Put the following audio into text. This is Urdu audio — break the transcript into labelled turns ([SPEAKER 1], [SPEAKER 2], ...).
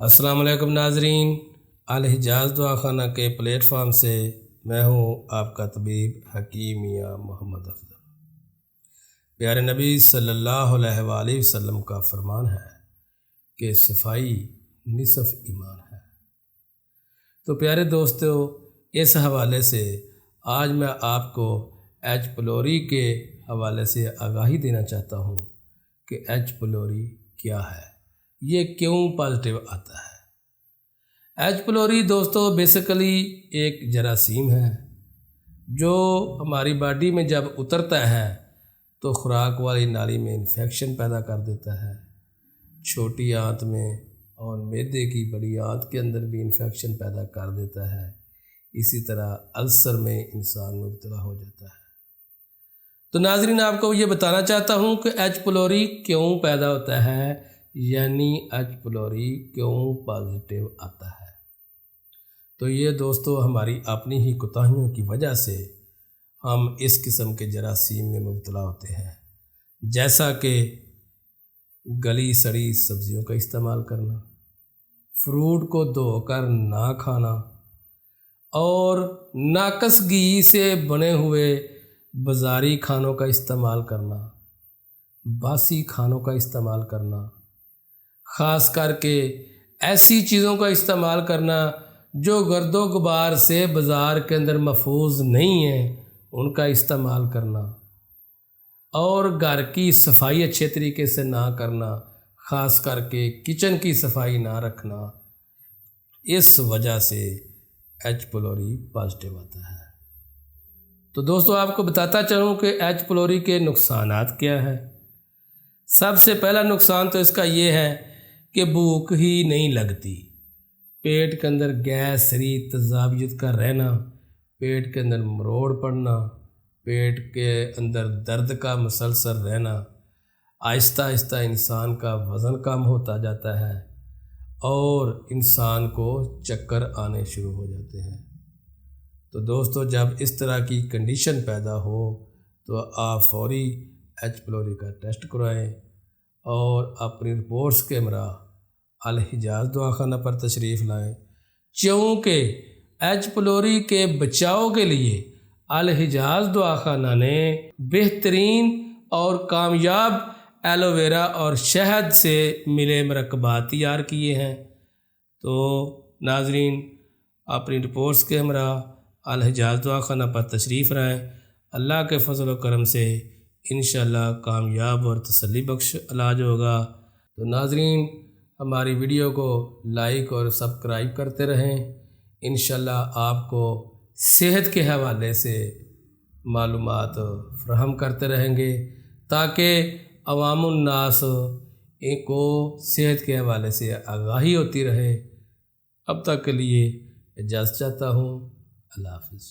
[SPEAKER 1] السلام علیکم ناظرین، الحجاز دعاخانہ کے پلیٹ فارم سے میں ہوں آپ کا طبیب حکیم میاں محمد افضل۔ پیارے نبی صلی اللہ علیہ وآلہ وسلم کا فرمان ہے کہ صفائی نصف ایمان ہے۔ تو پیارے دوستو، اس حوالے سے آج میں آپ کو ایچ پلوری کے حوالے سے آگاہی دینا چاہتا ہوں کہ ایچ پلوری کیا ہے، یہ کیوں پازیٹیو آتا ہے۔ ایچ پلوری دوستو بیسیکلی ایک جراثیم ہے جو ہماری باڈی میں جب اترتا ہے تو خوراک والی نالی میں انفیکشن پیدا کر دیتا ہے، چھوٹی آنت میں اور معدے کی بڑی آنت کے اندر بھی انفیکشن پیدا کر دیتا ہے، اسی طرح السر میں انسان مبتلا ہو جاتا ہے۔ تو ناظرین، آپ کو یہ بتانا چاہتا ہوں کہ ایچ پلوری کیوں پیدا ہوتا ہے، یعنی ایچ پلوری کیوں پازیٹیو آتا ہے۔ تو یہ دوستو ہماری اپنی ہی کوتاہیوں کی وجہ سے ہم اس قسم کے جراثیم میں مبتلا ہوتے ہیں، جیسا کہ گلی سڑی سبزیوں کا استعمال کرنا، فروٹ کو دھو کر نہ کھانا، اور ناقص گھی سے بنے ہوئے بازاری کھانوں کا استعمال کرنا، باسی کھانوں کا استعمال کرنا، خاص کر کے ایسی چیزوں کا استعمال کرنا جو گرد و غبار سے بازار کے اندر محفوظ نہیں ہیں، ان کا استعمال کرنا، اور گھر کی صفائی اچھے طریقے سے نہ کرنا، خاص کر کے کچن کی صفائی نہ رکھنا، اس وجہ سے ایچ پلوری پازیٹیو آتا ہے۔ تو دوستو، آپ کو بتاتا چلوں کہ ایچ پلوری کے نقصانات کیا ہے۔ سب سے پہلا نقصان تو اس کا یہ ہے کہ بھوک ہی نہیں لگتی، پیٹ کے اندر گیس سری تیزابیت کا رہنا، پیٹ کے اندر مروڑ پڑنا، پیٹ کے اندر درد کا مسلسل رہنا، آہستہ آہستہ انسان کا وزن کم ہوتا جاتا ہے اور انسان کو چکر آنے شروع ہو جاتے ہیں۔ تو دوستو، جب اس طرح کی کنڈیشن پیدا ہو تو آپ فوری ایچ پلوری کا ٹیسٹ کرائیں اور اپنی رپورٹس کے ہمراہ الحجاز دعاخانہ پر تشریف لائیں، چونکہ ایچ پلوری کے بچاؤ کے لیے الحجاز دعاخانہ نے بہترین اور کامیاب ایلو ویرا اور شہد سے ملے مرکبات تیار کیے ہیں۔ تو ناظرین، اپنی رپورٹس کے ہمراہ الحجاز دعاخانہ پر تشریف لائیں، اللہ کے فضل و کرم سے انشاءاللہ کامیاب اور تسلی بخش علاج ہوگا۔ تو ناظرین، ہماری ویڈیو کو لائک اور سبسکرائب کرتے رہیں، انشاءاللہ آپ کو صحت کے حوالے سے معلومات فراہم کرتے رہیں گے تاکہ عوام الناس کو صحت کے حوالے سے آگاہی ہوتی رہے۔ اب تک کے لیے اجازت چاہتا ہوں، اللہ حافظ۔